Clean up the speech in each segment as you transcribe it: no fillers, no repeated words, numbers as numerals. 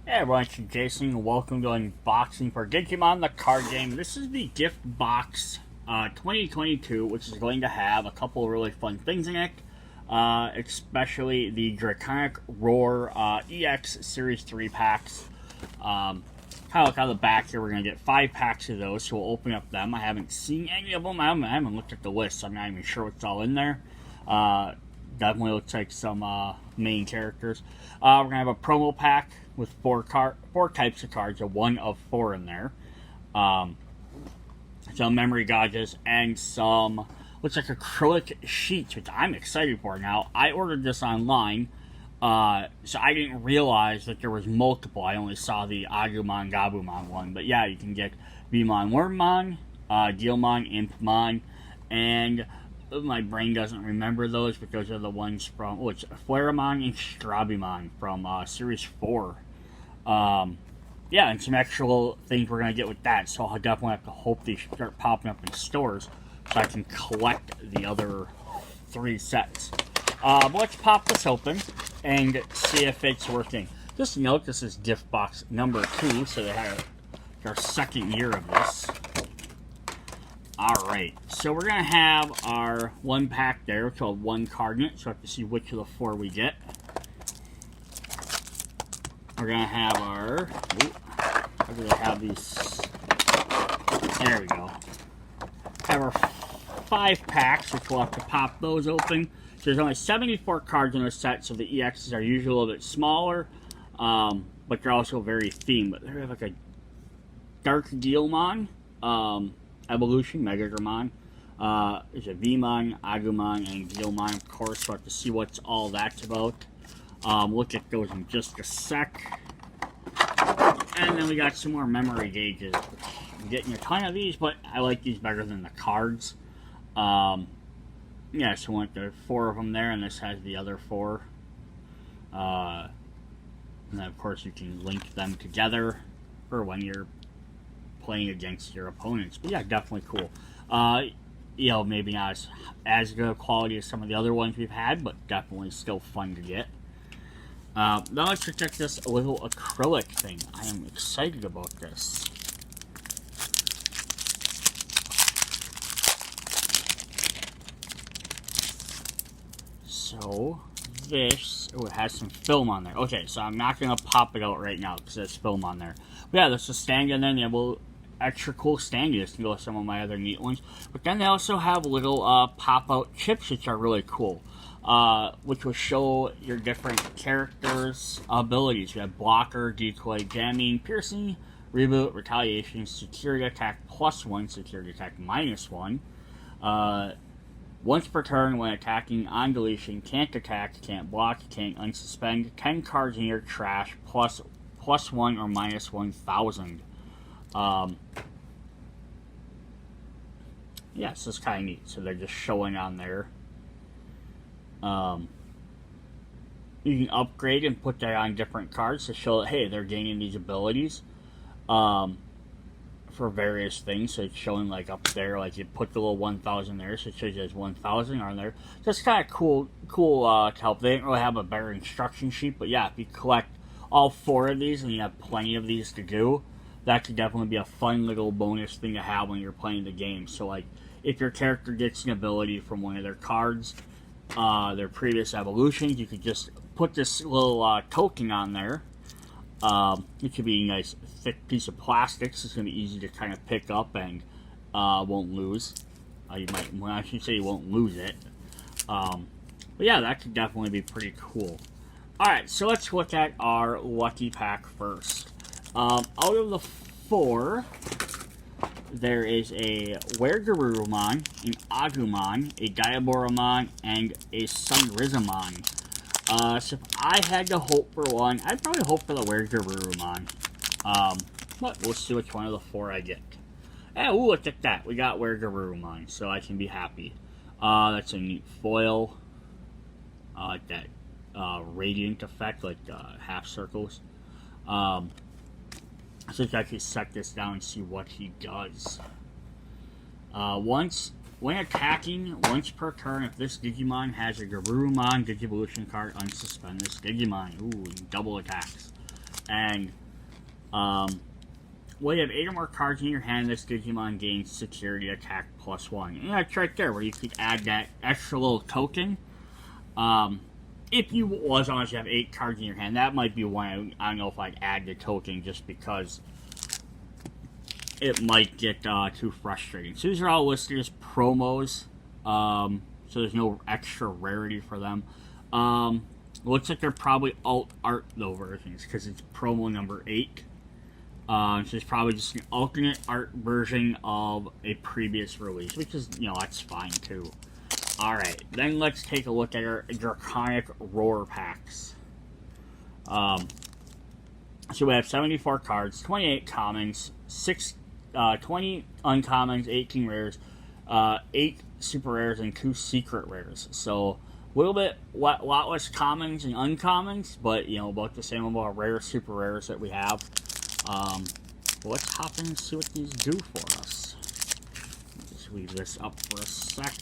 Hey everyone, it's Jason, and welcome to unboxing for Digimon the card game. This is the gift box 2022, which is going to have a couple of really fun things in it, especially the Draconic Roar EX Series 3 packs. Kind of look on the back here, we're going to get 5 packs of those, so we'll open up them. I haven't seen any of them, I haven't looked at the list, so I'm not even sure what's all in there. Definitely looks like some main characters. We're gonna have a promo pack with four types of cards, a 1 of 4 in there. Some memory gauges and some looks like acrylic sheets, which I'm excited for. Now I ordered this online, so I didn't realize that there was multiple. I only saw the Agumon Gabumon one, but yeah, you can get Vmon, Wormmon, Dealmon, Impmon, and my brain doesn't remember those, but those are the ones from which Flareamon and Strabimon from Series 4. Yeah, and some actual things we're gonna get with that. So I'll definitely have to hope they start popping up in stores so I can collect the other 3 sets. But let's pop this open and see if it's working. Just note this is gift box number 2, so they have their second year of this. Alright, so we're going to have our 1 pack there, which will have 1 card in it, so I have to see which of the 4 we get. We're going to have our... we're going to have these... There we go. Have our 5 packs, which we'll have to pop those open. So there's only 74 cards in this set, so the EXs are usually a little bit smaller, but they're also very themed. But they have like a Dark Dealmon, Evolution, Megagramon. There's a Vmon, Agumon, and Dealmon, of course, so I have to see what's all that's about. Look at those in just a sec. And then we got some more memory gauges. I'm getting a ton of these, but I like these better than the cards. Yeah, so there are 4 of them there, and this has the other 4. And then, of course, you can link them together for when you're playing against your opponents. But yeah, definitely cool. You know, maybe not as good a quality as some of the other ones we've had, but definitely still fun to get. Now let's check this little acrylic thing. I am excited about this. So this, oh, it has some film on there. Okay, so I'm not gonna pop it out right now because there's film on there. But yeah, there's a stand, and then they have a extra cool stand. You can go with some of my other neat ones. But then they also have little pop-out chips, which are really cool, which will show your different characters' abilities. You have blocker, decoy, jamming, piercing, reboot, retaliation, security attack +1, security attack -1. Once per turn, when attacking on deletion, can't attack, can't block, can't unsuspend. 10 cards in your trash +1 or -1,000. Yeah, so it's kind of neat. So they're just showing on there. You can upgrade and put that on different cards to show that, hey, they're gaining these abilities for various things. So it's showing like up there, like you put the little 1,000 there, so it shows you there's 1,000 on there. So it's kind of cool to help. They didn't really have a better instruction sheet, but yeah, if you collect all 4 of these and you have plenty of these to do, that could definitely be a fun little bonus thing to have when you're playing the game. So like, if your character gets an ability from one of their cards, their previous evolutions, you could just put this little token on there. It could be a nice thick piece of plastic, so it's going to be easy to kind of pick up and won't lose. You might, well, I should say you won't lose it. But yeah, that could definitely be pretty cool. Alright, so let's look at our lucky pack first. Out of the 4, there is a Wergarurumon, an Agumon, a Diaboromon, and a Sunrizamon. So if I had to hope for one, I'd probably hope for the Wergarurumon. But we'll see which one of the 4 I get. Oh, look at that. We got Wergarurumon, so I can be happy. That's a neat foil. Like that radiant effect, like half circles. So let's actually set this down and see what he does. When attacking, once per turn, if this Digimon has a Garurumon Digivolution card, unsuspend this Digimon. Ooh, double attacks. And when you have 8 or more cards in your hand, this Digimon gains security attack +1. And that's right there, where you could add that extra little token. If you, as long as you have 8 cards in your hand, that might be one. I don't know if I'd add the token just because it might get too frustrating. So these are all listed as promos. So there's no extra rarity for them. Looks like they're probably alt art though versions because it's promo number 8. So it's probably just an alternate art version of a previous release, which is, that's fine too. Alright, then let's take a look at our Draconic Roar packs. So we have 74 cards, 28 commons, 20 uncommons, 18 rares, 8 super rares, and 2 secret rares. So a lot less commons and uncommons, but about the same amount of rare super rares that we have. Let's hop in and see what these do for us. Just leave this up for a sec.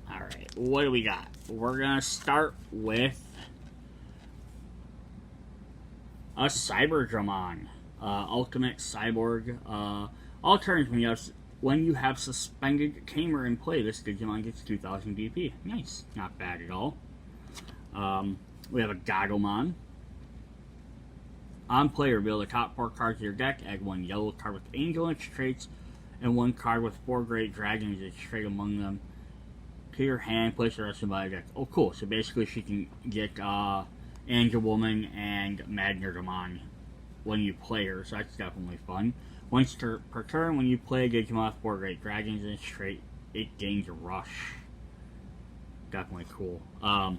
Alright, what do we got? We're gonna start with a Cyberdramon, Ultimate Cyborg. All turns when you have suspended Tamer in play, this Digimon gets 2000 DP. Nice, not bad at all. We have a Gagomon. On play, reveal the top 4 cards of your deck. Add 1 yellow card with Angel and its traits, and 1 card with 4 Great Dragons and its trait among them to your hand. Place the rest of my deck. Oh, cool. So basically, she can get Angel Woman and Magnardamon when you play her, so that's definitely fun. Once per turn, when you play Digimon with 4 Great Dragons in its trait, it gains a rush. Definitely cool. A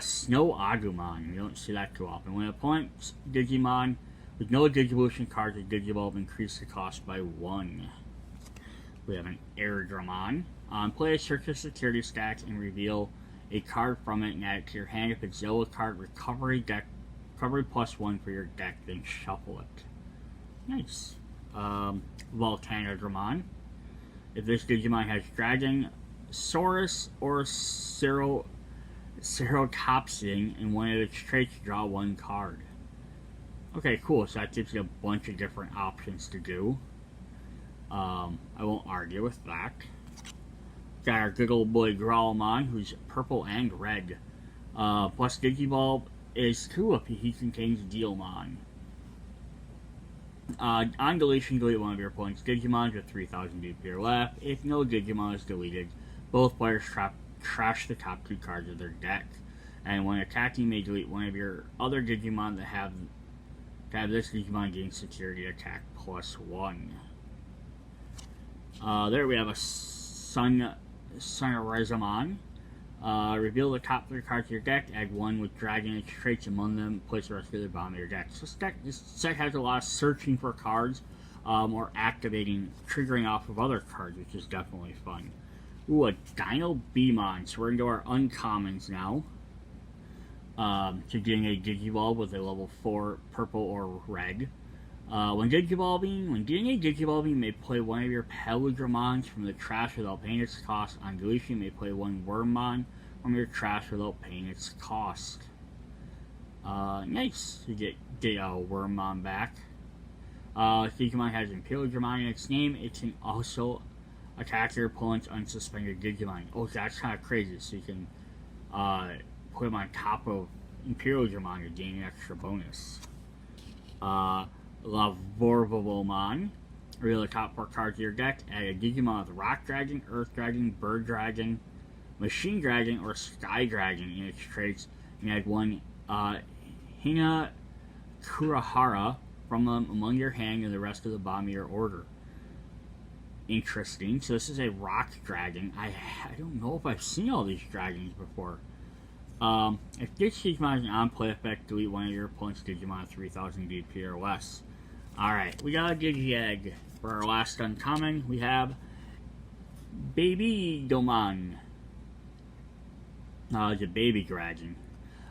Snow Agumon. You don't see that too often. When an opponent's Digimon with no Digivolution cards or Digivolve, increase the cost by 1. We have an Airdramon. Play a search of security stacks and reveal a card from it and add it to your hand. If it's yellow card, recovery +1 for your deck, then shuffle it. Nice. Volcanodramon. If this Digimon has Dragon, Saurus, or Cerotopsin in one of its traits, draw 1 card. Okay, cool. So that gives you a bunch of different options to do. I won't argue with that. Got our good old boy Growlmon, who's purple and red. Plus Digivolve is 2 if he contains Dealmon. On deletion, delete one of your opponent's Digimon with 3000 DP or less. If no Digimon is deleted, both players trash the top 2 cards of their deck. And when attacking, you may delete one of your other Digimon that have this Digimon gain security attack +1. There we have a Sunrizamon. Reveal the top 3 cards of your deck, add 1 with Dragon its traits among them, place the rest of the bottom of your deck. So this set has a lot of searching for cards, or triggering off of other cards, which is definitely fun. A Dino Beamon. So we're into our uncommons now. So getting a Digivolve with a level 4 purple or red. When getting a Digivolving, you may play one of your Peludramons from the trash without paying its cost. On deletion, you may play 1 Wormmon from your trash without paying its cost. Nice. You get Wormmon back. If Digimon has Peludramon in its name, it can also attack your opponent's unsuspended Digimon. Oh, that's kind of crazy. So you can put them on top of Imperialdramon to gain an extra bonus. Lavorvavomon. Reveal the top 4 cards of your deck. Add a Digimon with Rock Dragon, Earth Dragon, Bird Dragon, Machine Dragon, or Sky Dragon in its traits, and add 1 Hina Kurahara from them among your hand and the rest of the bottom of your order. Interesting. So this is a Rock Dragon. I don't know if I've seen all these dragons before. If this Digimon is an on-play effect, delete one of your opponent's Digimon at 3000 DP or less. Alright, we got a Digi-Egg. For our last uncommon, we have Baby Domon. It's a baby dragon.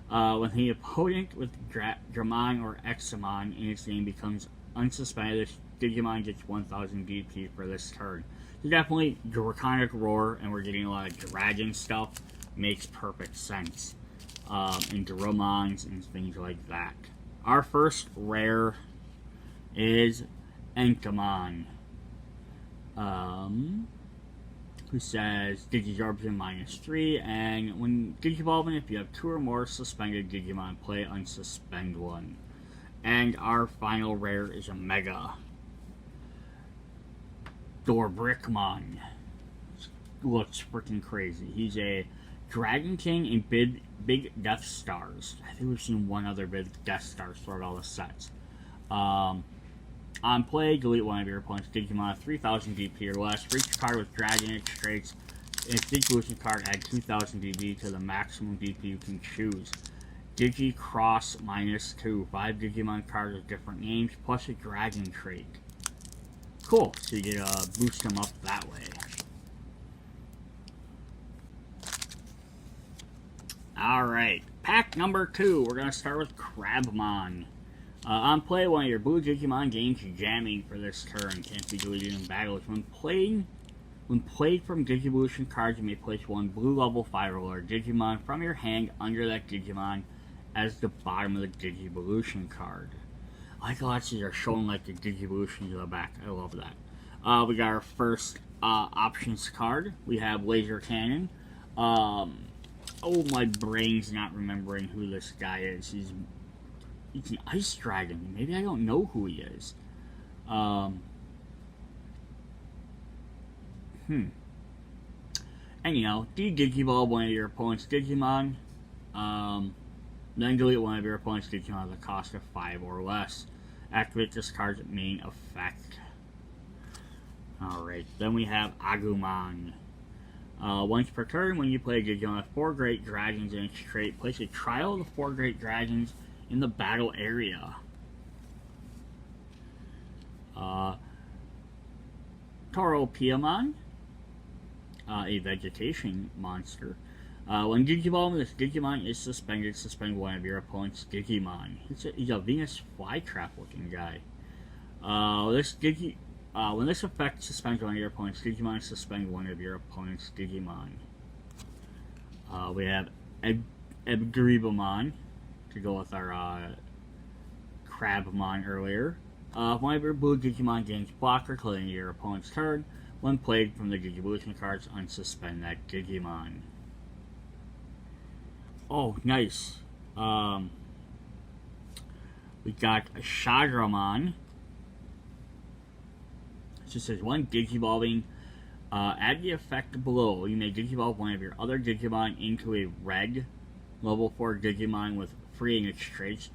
When the opponent with Dramon or Examon in its name becomes unsuspended, this Digimon gets 1000 DP for this turn. So definitely Draconic Roar, and we're getting a lot of dragon stuff. Makes perfect sense. And Dromons and things like that. Our first rare is Entomon. Who says Digivolving -3, and when Digivolving, if you have 2 or more suspended Digimon, play unsuspend one. And our final rare is a Mega Dorbrickmon. Looks freaking crazy. He's a Dragon King and big Death Stars. I think we've seen one other big Death Stars throughout all the sets. On play, delete one of your opponent's Digimon 3000 DP or less. For each card with Draconic traits, if Digivolution card, add 2000 DP to the maximum DP you can choose. Digi Cross -2. 5 Digimon cards with different names, plus a Dragon trait. Cool, so you get boost them up that way. Alright, pack number 2. We're going to start with Crabmon. On play, one of your blue Digimon gains jamming for this turn. Can't be deleted in battles. When played from Digivolution cards, you may place one blue level 5 or Digimon from your hand under that Digimon as the bottom of the Digivolution card. I like how these are showing like the Digivolution to the back. I love that. We got our first options card. We have Laser Cannon. Oh, my brain's not remembering who this guy is. He's an ice dragon. Maybe I don't know who he is. Anyhow, de-Digivolve one of your opponent's Digimon. Then delete one of your opponent's Digimon at the cost of 5 or less. Activate this card's main effect. Alright, then we have Agumon. Once per turn, when you play a Digimon with 4 Great Dragons in its trait, place a trial of the 4 Great Dragons in the battle area. Toropiamon, a vegetation monster. When Digivolving, this Digimon is suspended. Suspend one of your opponent's Digimon. He's a Venus flytrap looking guy. When this effect suspends one of your opponent's Digimon, suspend one of your opponent's Digimon. We have Ebgribamon to go with our Crabmon earlier. One of your blue Digimon gains blocker till the end of your opponent's turn. When played from the Digivolution cards, unsuspend that Digimon. Oh, nice. We got a Shadramon. It just says one Digivolving. Add the effect below. You may Digivolve one of your other Digimon into a red level 4 Digimon with freeing its traits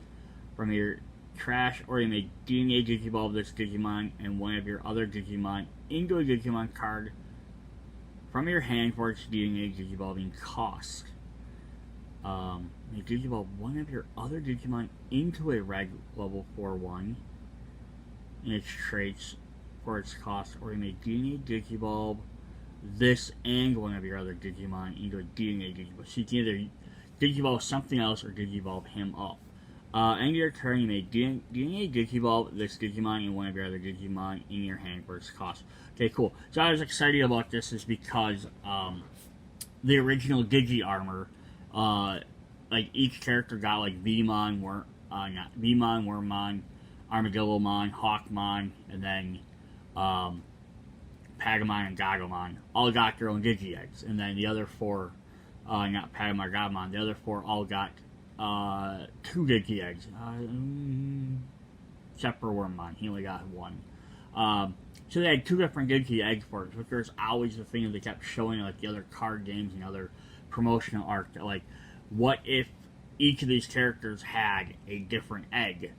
from your trash, or you may DNA Digivolve this Digimon and one of your other Digimon into a Digimon card from your hand for its DNA Digivolving cost. You Digivolve one of your other Digimon into a red level 4-1 and its traits for its cost, or you may DNA Digivolve this and one of your other Digimon into a DNA Digivolve. So you can either Digivolve something else or Digivolve him up. End of your turn, you may DNA Digivolve this Digimon and one of your other Digimon in your hand for its cost. Okay, cool. So I was excited about this is because the original Digi armor, like each character got like Vmon, Wormmon, Armadillomon, Hawkmon, and then Pagamon and Gagomon all got their own Digi-Eggs, and then the other 4, not Pagamon or Gagomon, the other 4 all got 2 Digi-Eggs, except for Wormmon, he only got 1. So they had 2 different Digi-Eggs for it, but there's always the thing that they kept showing, like the other card games and other promotional art, that like, what if each of these characters had a different egg?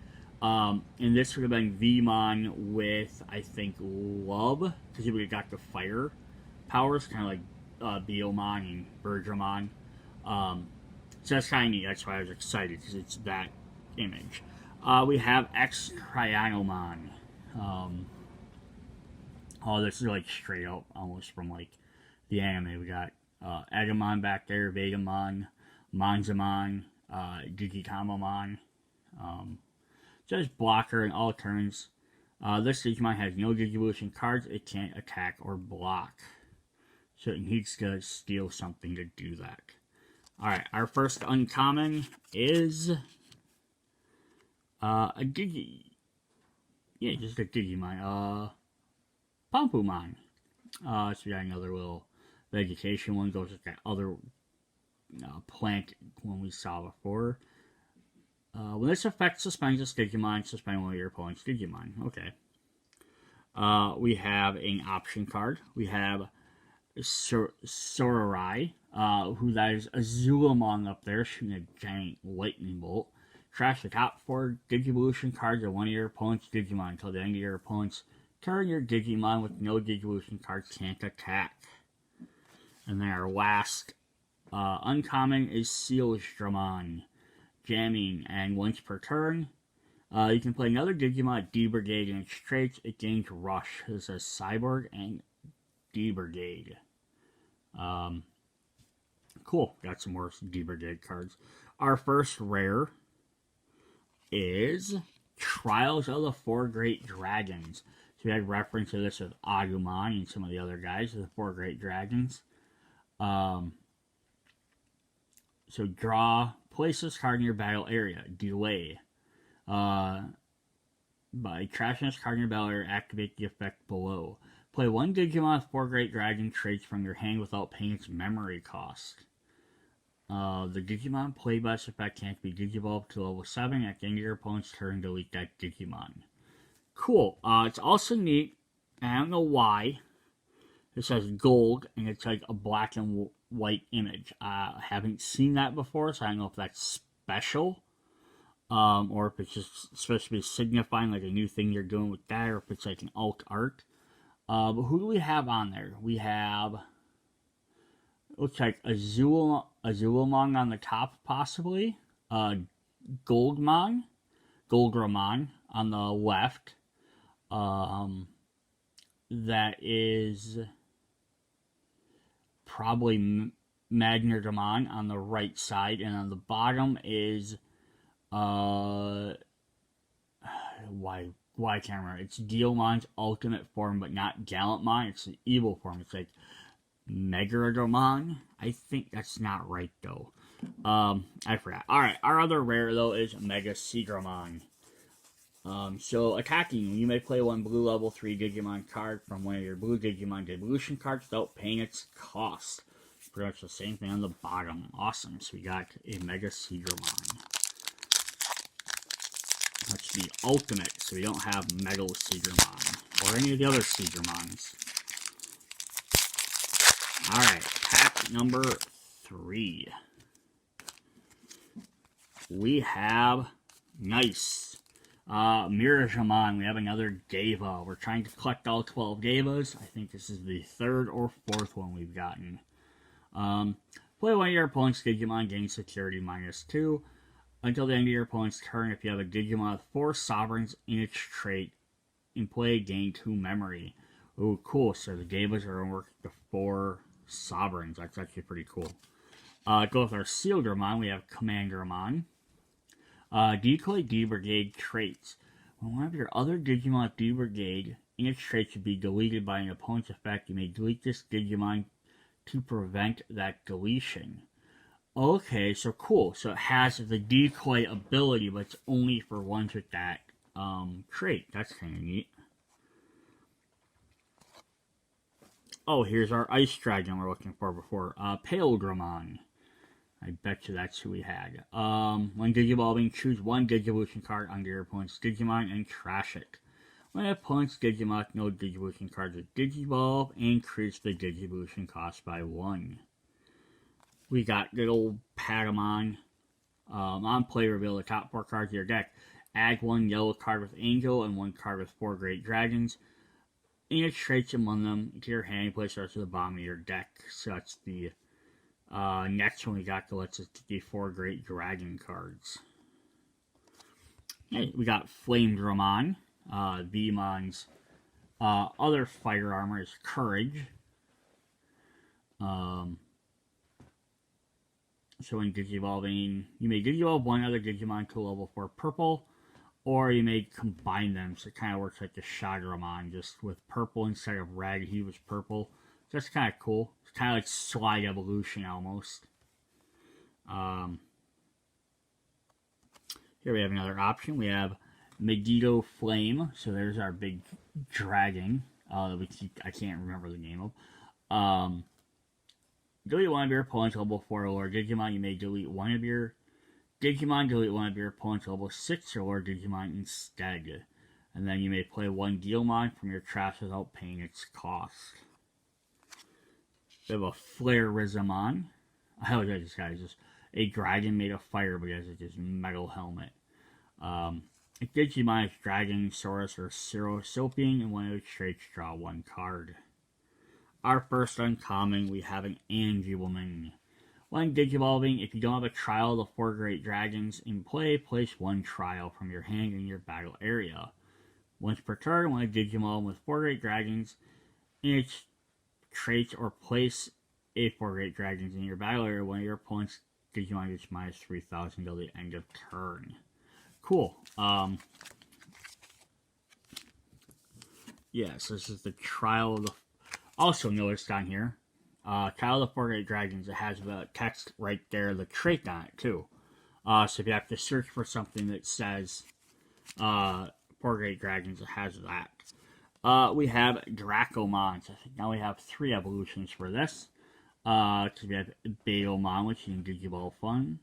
And this would have been Vmon with, I think, Love, because he would have got the fire powers, kind of like Biomon and Bergermon. So that's kind of neat. That's why I was excited, because it's that image. We have X-Trianomon. Oh, this is like straight up, almost from like the anime. We got Agumon back there, Vegamon, Monzamon, Digitamamon. Just blocker in all turns. This Digimon has no Digivolution cards. It can't attack or block. So it needs to steal something to do that. Alright, our first uncommon is a just a Digimon. Pampumon. So we got another little vegetation one. Goes with that other plant one we saw before. When this effect suspends this Digimon, suspend one of your opponent's Digimon. Okay. We have an option card. We have Sorarai, who that is a Zulamon up there shooting a giant lightning bolt. Trash the top 4 Digivolution cards of one of your opponent's Digimon until the end of your opponent's turn. Your Digimon with no Digivolution cards can't attack. And then our last uncommon is Sealsdramon. Jamming, and once per turn, you can play another Digimon D Brigade in its traits. It gains Rush. This is Cyborg and D Brigade. Cool. Got some more D Brigade cards. Our first rare is Trials of the Four Great Dragons. So we had reference to this with Agumon and some of the other guys, the Four Great Dragons. So place this card in your battle area. Delay. By trashing this card in your battle area, activate the effect below. Play one Digimon with 4 Great Dragon traits from your hand without paying its memory cost. The Digimon played by this effect can't be Digivolved to level 7. At the end of your opponent's turn, delete that Digimon. Cool. It's also neat. I don't know why. It says gold, and it's like a black and white image. I haven't seen that before, so I don't know if that's special. Or if it's just supposed to be signifying like a new thing you're doing with that, or if it's like an alt art. But who do we have on there? We have, looks like a Zulamon on the top, possibly. Goldramon on the left. That is probably Magnardamon on the right side, and on the bottom is why can't I remember? It's Dealmon's ultimate form, but not Gallantmon. It's the evil form. It's like Megaramon. I think that's not right though. I forgot. All right, our other rare though is Mega Seagramon. So attacking, you may play one blue level 3 Digimon card from one of your blue Digimon Devolution cards without paying its cost. Pretty much the same thing on the bottom. Awesome. So we got a Mega Seagramon. That's the ultimate, so we don't have Metal Seagramon or any of the other Seagramons. Alright, pack number 3. We have nice. Miramon, we have another Geva. We're trying to collect all 12 Gevas. I think this is the 3rd or 4th one we've gotten. Play one of your opponent's Digimon, gain security -2. Until the end of your opponent's turn, if you have a Digimon with 4 Sovereigns in its trait, in play, gain 2 memory. Oh, cool. So the Gevas are going to work the 4 Sovereigns. That's actually pretty cool. Go with our Sealgramon. We have Commandermon. Decoy D Brigade traits. When one of your other Digimon with D Brigade in its trait should be deleted by an opponent's effect, you may delete this Digimon to prevent that deletion. Okay, so cool. So it has the decoy ability, but it's only for ones with that trait. That's kind of neat. Oh, here's our Ice Dragon we're looking for before. Paledramon. I bet you that's who we had. When Digivolving, choose one Digivolution card under your opponent's Digimon and trash it. When an opponent's Digimon with no Digivolution cards with Digivolve, increase the Digivolution cost by 1. We got good old Patamon. On play, reveal the top 4 cards of your deck. Add 1 yellow card with Angel and 1 card with 4 Great Dragons. In its traits, among them to your hand, place the rest to the bottom of your deck. So that's the next one we got that lets us get 4 Great Dragon cards. Okay, we got Flamedramon. Veemon's other fire armor is Courage. So when Digivolving, you may Digivolve one other Digimon to level 4 purple. Or you may combine them, so it kind of works like the Shagramon, just with purple instead of red. He was purple. That's kind of cool. It's kind of like Slide Evolution almost. Here we have another option. We have Megiddo Flame. So there's our big dragon. I can't remember the name of. Delete one of your opponent's level 4 or lower Digimon. You may delete one of your Digimon, delete one of your opponent's level 6 or lower Digimon instead. And then you may play one Guilmon from your trash without paying its cost. We have a Flare Rizamon. I like this guy. It's just a dragon made of fire, but he has this metal helmet. A Digimon is Dragon, Saurus, or Sirosopian, and one of its traits draw one card. Our first uncommon, we have an Angelwoman. When Digivolving, if you don't have a trial of the 4 Great Dragons in play, place one trial from your hand in your battle area. Once per turn, when a Digimon with 4 Great Dragons in its traits, or place a 4 Great Dragons in your battle area, one of your opponent's Digimon gets minus 3,000 till the end of turn. Cool. Yes, this is the trial of the... Also notice down here, Trial of the 4 Great Dragons, it has the text right there, the trait on it too. So if you have to search for something that says 4 Great Dragons, it has that. We have Dracomon. So I think now we have 3 evolutions for this. So we have Beomon, which you can Digiball from.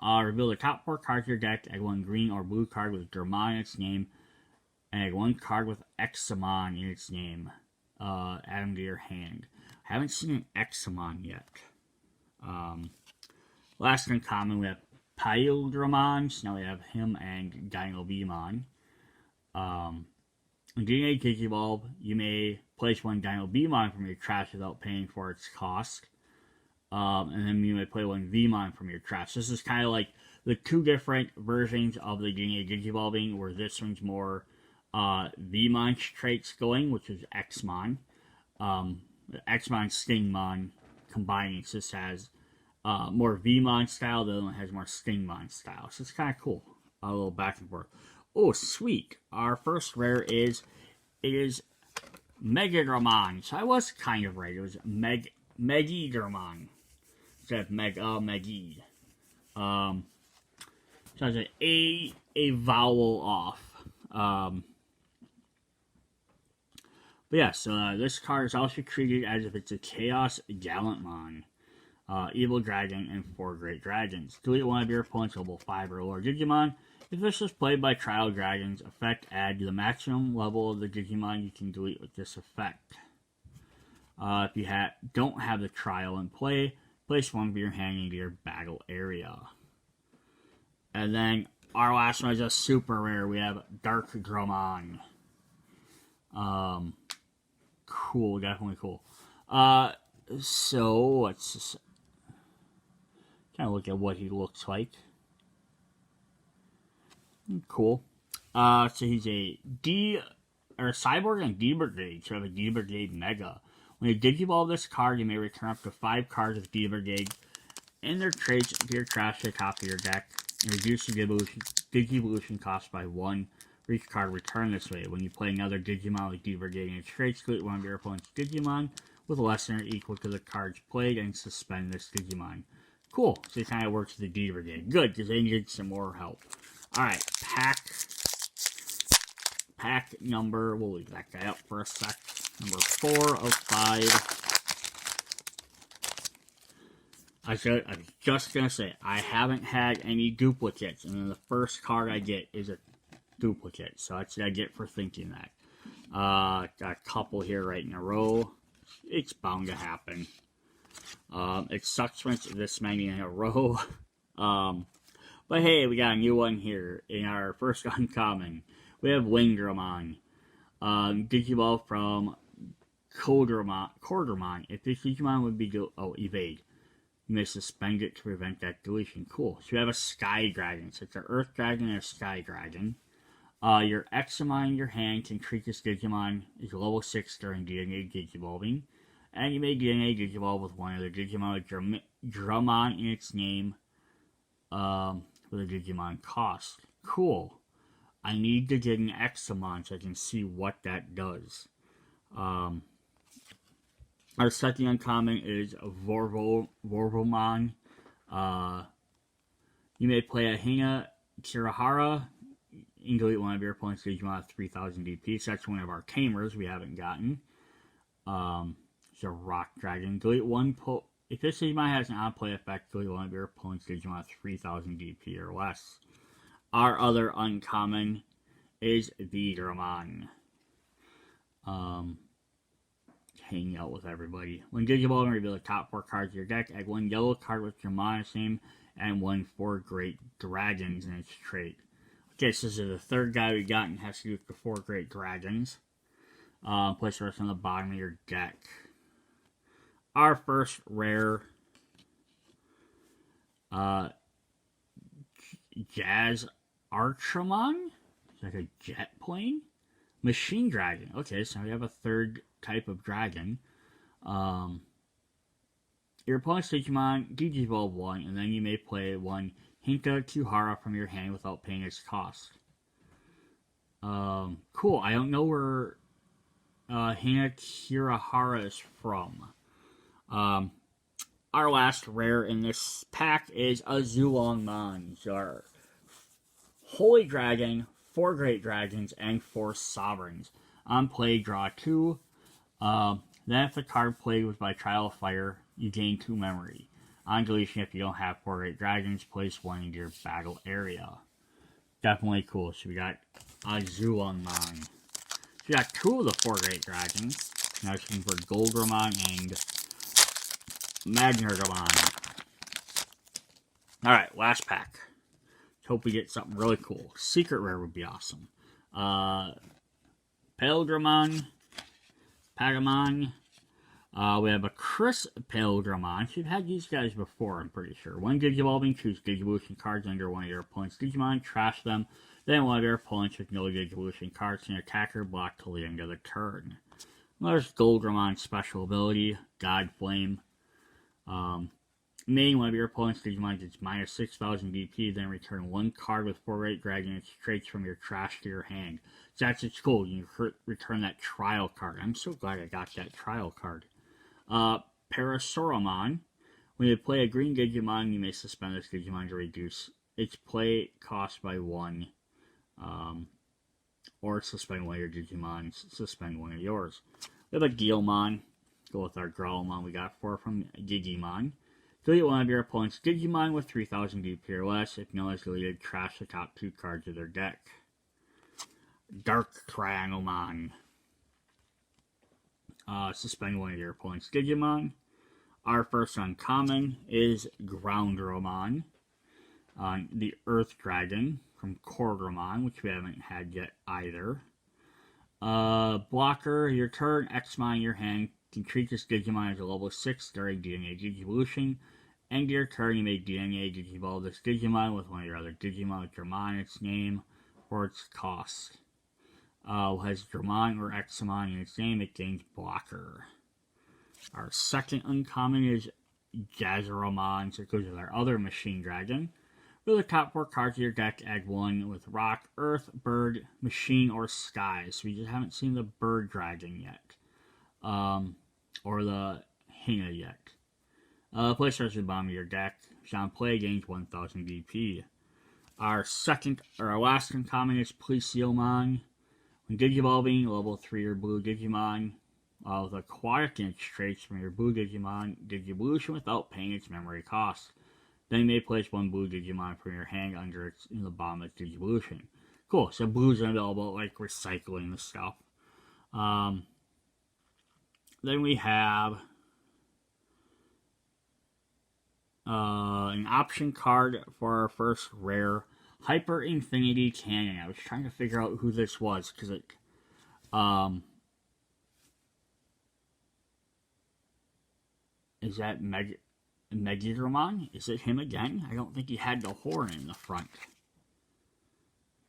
Reveal the top 4 cards of your deck, add 1 green or blue card with Dramon in its name, and add 1 card with Examon in its name. Add them to your hand. I haven't seen an Examon yet. Last uncommon, we have Pyldramon. So now we have him and Dino-Beamon. In DNA Digivolve, you may place 1 Dino-Beamon from your trash without paying for its cost. And then you may play 1 Vmon from your trash. This is kind of like the 2 different versions of the DNA Digivolving, where this one's more Vmon traits going, which is Xmon. Xmon Stingmon combining. So this has more Vmon style, the other one has more Stingmon style. So it's kind of cool. A little back and forth. Oh, sweet. Our first rare is Megidramon. So I was kind of right. It was Megidramon. Instead of Megid. So it's a vowel off. But yeah, so this card is also treated as if it's a Chaos Gallantmon, Evil Dragon, and 4 Great Dragons. Delete one of your opponent's level 5 or lower Digimon. If this is played by Trial Dragons, effect add to the maximum level of the Digimon you can delete with this effect. If you don't have the Trial in play, place 1 of your hand into your battle area. And then our last one is a super rare. We have Dark Dramon. Cool, definitely cool. So let's just kind of look at what he looks like. Cool. So he's a Cyborg and D Brigade. So we have a D Brigade Mega. When you Digivolve this card, you may return up to 5 cards of D Brigade and their traits to your trash to the top of your deck, and reduce the Digivolution cost by 1 for each card returned this way. When you play another Digimon with D Brigade and its traits, delete one of your opponent's Digimon with less than or equal to the cards played and suspend this Digimon. Cool. So it kind of works with the D Brigade. Good, because they need some more help. Alright, pack number, we'll leave that guy up for a sec. Number 4 of 5. I was just going to say, I haven't had any duplicates, and then the first card I get is a duplicate, so that's what I get for thinking that. Got a couple here right in a row. It's bound to happen. It sucks when it's this many in a row. But hey, we got a new one here in our first uncommon. We have Wingdramon. Digiball from Quartermon. If this Digimon would be evade. You may suspend it to prevent that deletion. Cool. So we have a Sky Dragon. So it's an Earth Dragon and a Sky Dragon. Your Examon in your hand can treat this Digimon as level 6 during DNA Digivolving. And you may DNA Digivolve with one other Digimon with Dramon in its name with a Digimon cost. Cool. I need to get an Examon so I can see what that does. Our second uncommon is Vorvomon. You may play a Hina Kirahara. You can delete one of your opponent's Digimon at 3000 DP. So that's one of our tamers we haven't gotten. It's a Rock Dragon. Delete one. If this Digimon has an on-play effect, delete one of your opponent's Digimon at 3000 DP or less. Our other uncommon is Digimon. Hanging out with everybody. When Digimon, reveal the top 4 cards of your deck. Add 1 yellow card with your Mona's name and 1 4 Great Dragons in its trait. Okay, so this is the third guy we got and has to do with the 4 Great Dragons. Place the rest on the bottom of your deck. Our first rare Jazz Archimon. It's like a jet plane. Machine Dragon. Okay, so we have a third type of dragon. Your opponent's Digimon Digivolve 1, and then you may play 1 Hinka Kuhara from your hand without paying its cost. Cool. I don't know where Hina Kirahara is from. Our last rare in this pack is a Zulongmon. Our Holy Dragon, 4 Great Dragons, and 4 Sovereigns. On play, draw 2. Then if the card played was by Trial of Fire, you gain 2 memory. On deletion, if you don't have 4 Great Dragons, place 1 into your battle area. Definitely cool. So we got a Zulongmon. So we got 2 of the 4 Great Dragons. Now it's looking for Goldramon and Magnardamon. Alright, last pack. Let's hope we get something really cool. Secret rare would be awesome. Paildramon. Pagamon. We have a Chris Paildramon. We've had these guys before, I'm pretty sure. 1 Digivolving, choose Digivolution cards under one of your opponent's Digimon, trash them. Then one of your opponents with no Digivolution cards can attack or block till the end of the turn. There's Goldramon special ability, God Flame. Main one of your opponent's Digimon gets minus 6000 DP, then return 1 card with 4 Great Dragons traits from your trash to your hand. So that's its cool. You return that trial card. I'm so glad I got that trial card. Parasauromon. When you play a green Digimon, you may suspend this Digimon to reduce its play cost by 1. Or suspend one of your Digimons. Suspend one of yours. We have a Guilmon. Go with our Growlmon we got 4 from Digimon. Delete one of your opponent's Digimon with 3000 DP or less. If no one is deleted, trash the top 2 cards of their deck. Dark Trianglemon. Suspend one of your opponent's Digimon. Our first uncommon is Groundramon. The Earth Dragon from Cordramon, which we haven't had yet either. Blocker, your turn, Xmon in your hand. You can treat this Digimon as a level 6 during DNA Digivolution. End your turn, you may DNA Digivolve this Digimon with one of your other Digimon with Dramon in its name for its cost. Has Dramon or Examon in its name, it gains Blocker. Our second uncommon is Jazzeromon, so it goes with our other Machine Dragon. For the top 4 cards of your deck, add 1 with Rock, Earth, Bird, Machine, or Sky. So we just haven't seen the Bird Dragon yet. Or the Hina yet. Place starts at the bottom of your deck. Shall play gains 1000 DP. Our last uncommon is Plesiomon. When Digivolving, level 3 or blue Digimon. With aquatic in its traits from your blue Digimon, Digivolution without paying its memory cost. Then you may place 1 blue Digimon from your hand under its in the bottom of its Digivolution. Cool, so blues are all about like recycling the stuff. Then we have an option card for our first rare, Hyper Infinity Cannon. I was trying to figure out who this was, because it, is that Megidramon? Is it him again? I don't think he had the horn in the front.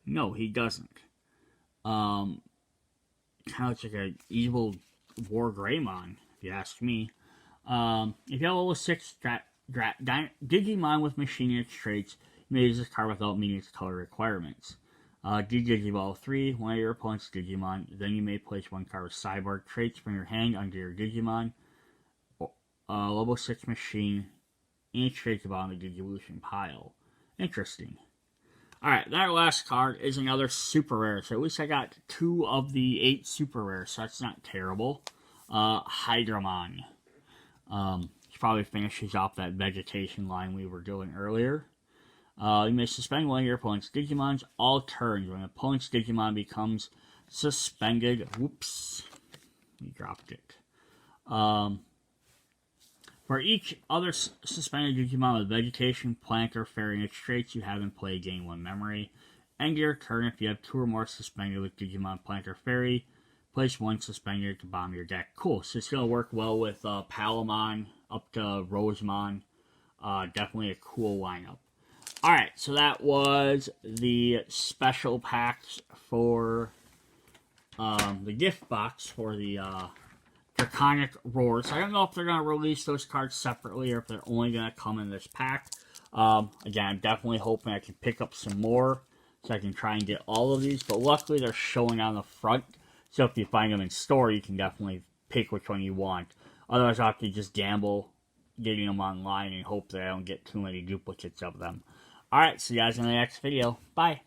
No, he doesn't. Kind of looks like an evil War Greymon, if you ask me. If you have a level 6 Digimon with Machine in its traits, you may use this card without meeting its color requirements. Digivolve 3, one of your opponent's Digimon. Then you may place one card with Cyborg traits from your hand under your Digimon. Level 6 machine. Any traits on the Digivolution pile. Interesting. Alright, that last card is another super rare. So at least I got 2 of the 8 super rares, so that's not terrible. Hydramon. Which probably finishes off that vegetation line we were doing earlier. You may suspend one of your opponent's Digimons all turns. When an opponent's Digimon becomes suspended, whoops, we dropped it. For each other suspended Digimon with Vegetation, Plant, or Fairy in its traits, you have in play gain 1 memory. End your turn if you have 2 or more suspended with Digimon, Plant, or Fairy. Place 1 suspended to bottom of your deck. Cool, so it's going to work well with Palamon up to Rosemon. Definitely a cool lineup. Alright, so that was the special packs for the gift box for the Draconic Roar. So I don't know if they're going to release those cards separately or if they're only going to come in this pack. Again, I'm definitely hoping I can pick up some more so I can try and get all of these. But luckily, they're showing on the front. So if you find them in store, you can definitely pick which one you want. Otherwise, I'll have to just gamble getting them online and hope that I don't get too many duplicates of them. Alright, see you guys in the next video. Bye.